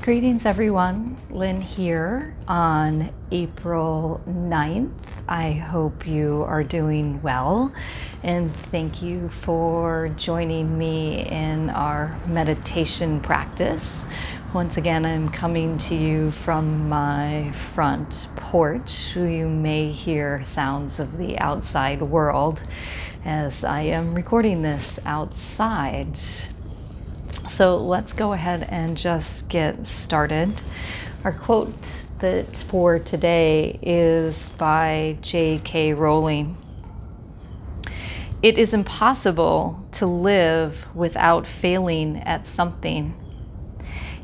Greetings everyone, Lynne here on April 9th. I hope you are doing well, and thank you for joining me in our meditation practice. Once again, I'm coming to you from my front porch. You may hear sounds of the outside world as I am recording this outside. So let's go ahead and just get started. Our quote for today is by J.K. Rowling. It is impossible to live without failing at something,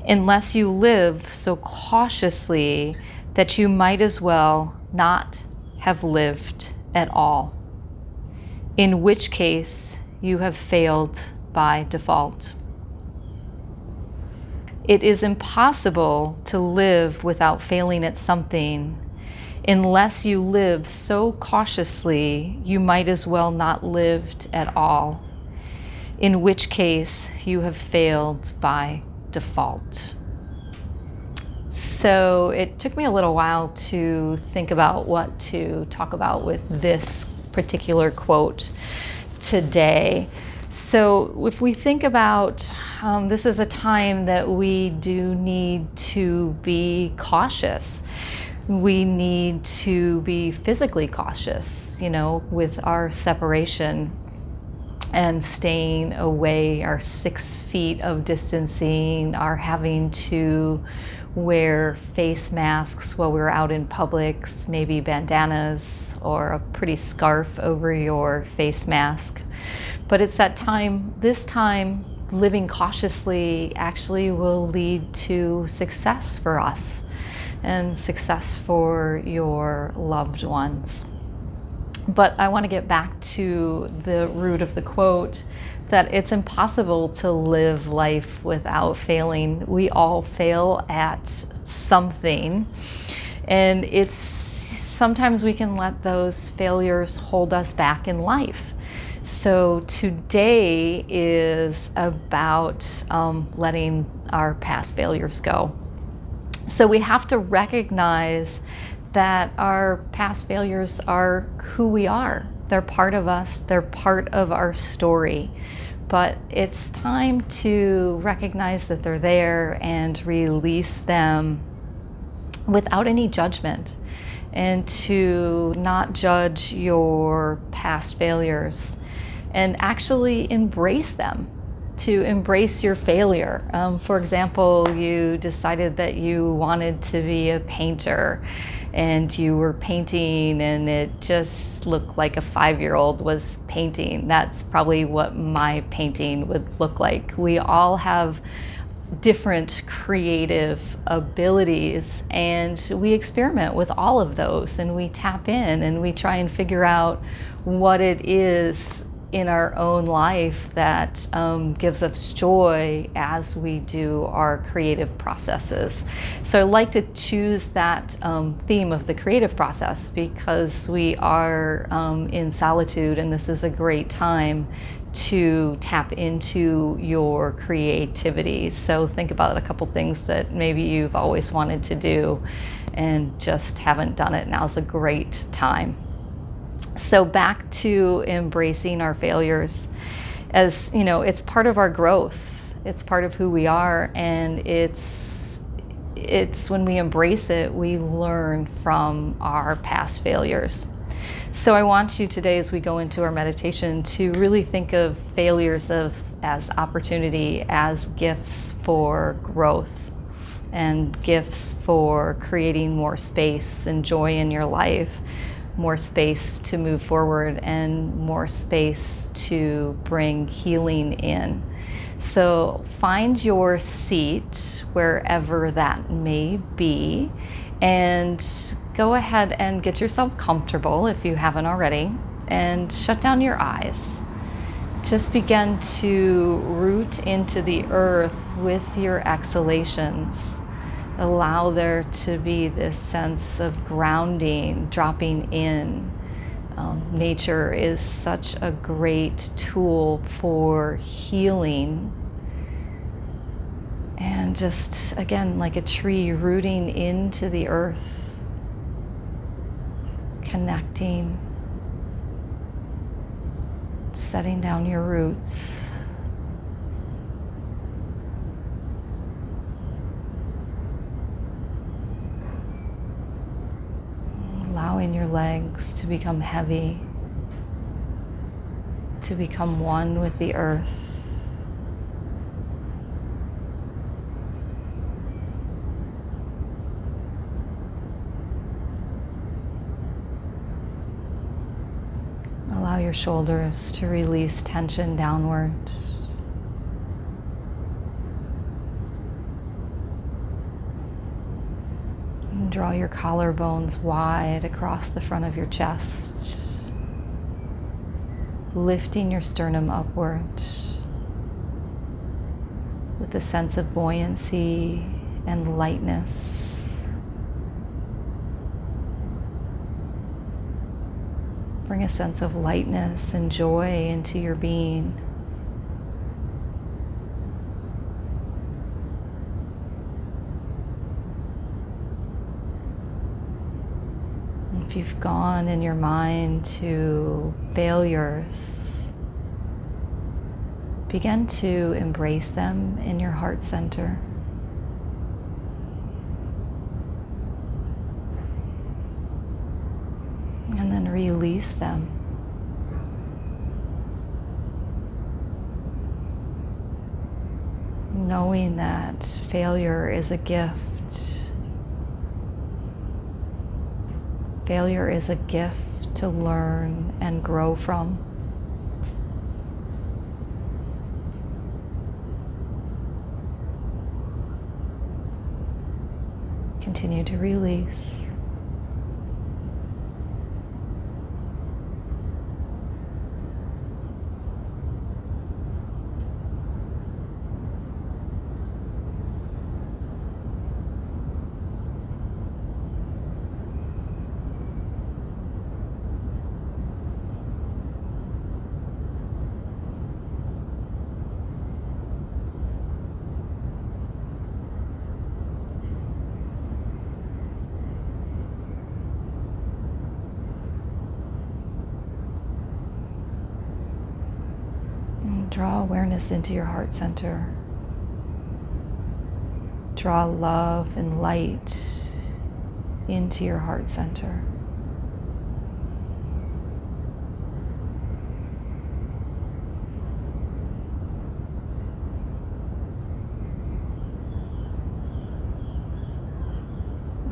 unless you live so cautiously that you might as well not have lived at all, in which case you have failed by default. It is impossible to live without failing at something, unless you live so cautiously you might as well not lived at all, in which case you have failed by default. So it took me a little while to think about what to talk about with this particular quote today. So if we think about this is a time that we do need to be cautious. We need to be physically cautious, with our separation and staying away, our 6 feet of distancing, our having to wear face masks while we're out in public, maybe bandanas or a pretty scarf over your face mask. But it's this time, living cautiously actually will lead to success for us and success for your loved ones. But I want to get back to the root of the quote, that it's impossible to live life without failing. We all fail at something, and sometimes we can let those failures hold us back in life. So today is about letting our past failures go. So we have to recognize that our past failures are who we are. They're part of us. They're part of our story. But it's time to recognize that they're there and release them without any judgment, and to not judge your past failures and actually embrace them, to embrace your failure. For example, you decided that you wanted to be a painter and you were painting and it just looked like a 5-year-old was painting. That's probably what my painting would look like. We all have different creative abilities, and we experiment with all of those, and we tap in and we try and figure out what it is in our own life that gives us joy as we do our creative processes. So I like to choose that theme of the creative process because we are in solitude, and this is a great time to tap into your creativity. So think about a couple things that maybe you've always wanted to do and just haven't done it. Now's a great time. So back to embracing our failures. As you know, it's part of our growth. It's part of who we are, and it's when we embrace it, we learn from our past failures. So I want you today, as we go into our meditation, to really think of failures as opportunity, as gifts for growth and gifts for creating more space and joy in your life, more space to move forward, and more space to bring healing in. So find your seat wherever that may be, and go ahead and get yourself comfortable if you haven't already, and shut down your eyes. Just begin to root into the earth with your exhalations. Allow there to be this sense of grounding, dropping in. Nature is such a great tool for healing And just, again, like a tree rooting into the earth, connecting, setting down your roots. Allowing your legs to become heavy, to become one with the earth. Allow your shoulders to release tension downward. And draw your collarbones wide across the front of your chest, lifting your sternum upward with a sense of buoyancy and lightness. Bring a sense of lightness and joy into your being. If you've gone in your mind to failures, begin to embrace them in your heart center. And then release them. Knowing that failure is a gift. Failure is a gift to learn and grow from. Continue to release. Draw awareness into your heart center. Draw love and light into your heart center.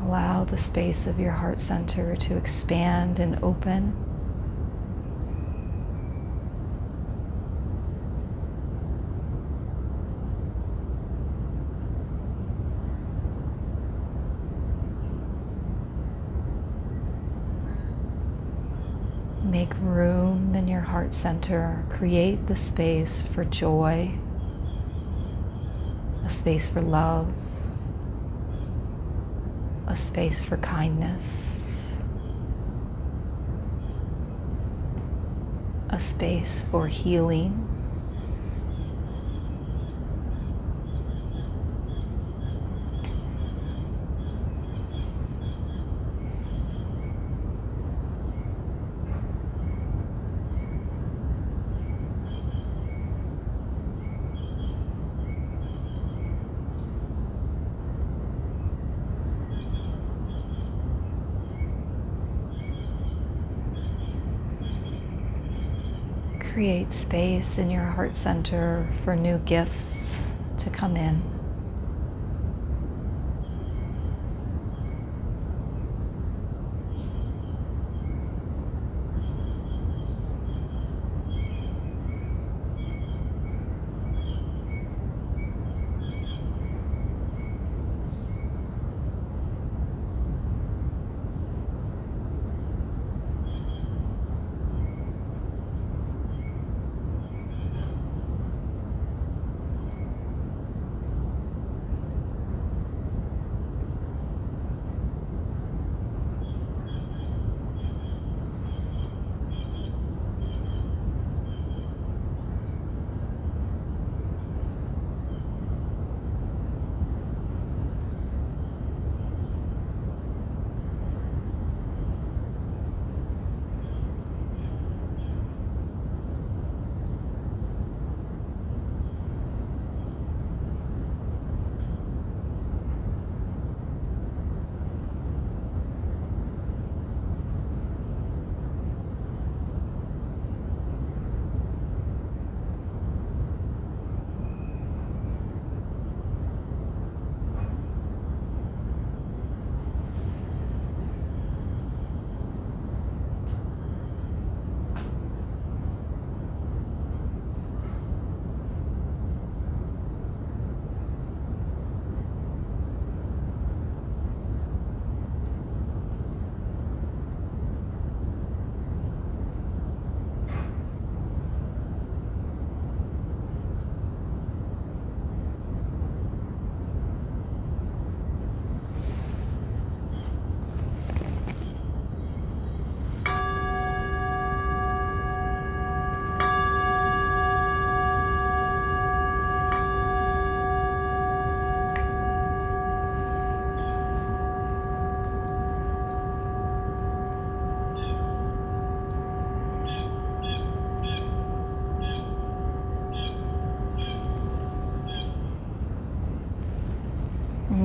Allow the space of your heart center to expand and open. Make room in your heart center. Create the space for joy, a space for love, a space for kindness, a space for healing. Create space in your heart center for new gifts to come in.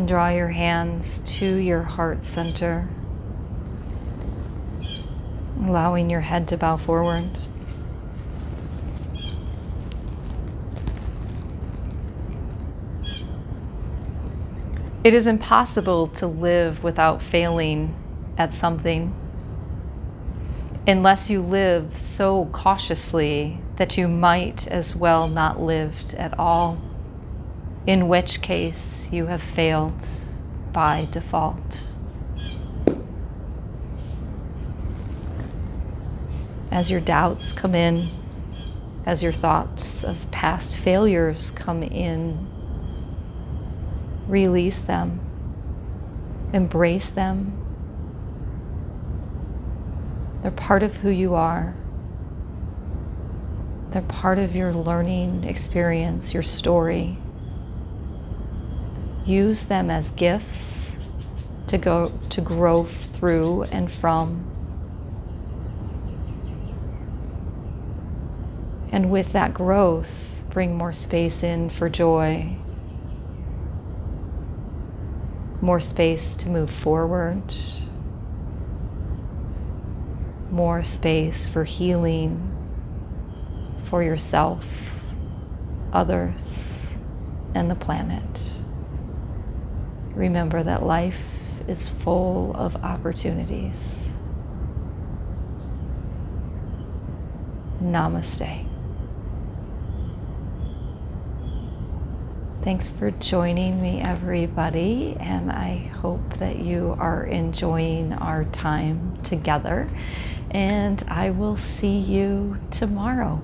And draw your hands to your heart center, allowing your head to bow forward. It is impossible to live without failing at something, unless you live so cautiously that you might as well not lived at all, in which case you have failed by default. As your doubts come in, as your thoughts of past failures come in, release them, embrace them. They're part of who you are. They're part of your learning experience, your story. Use them as gifts to grow through and from. And with that growth, bring more space in for joy, more space to move forward, more space for healing for yourself, others, and the planet. Remember that life is full of opportunities. Namaste. Thanks for joining me, everybody, and I hope that you are enjoying our time together, and I will see you tomorrow.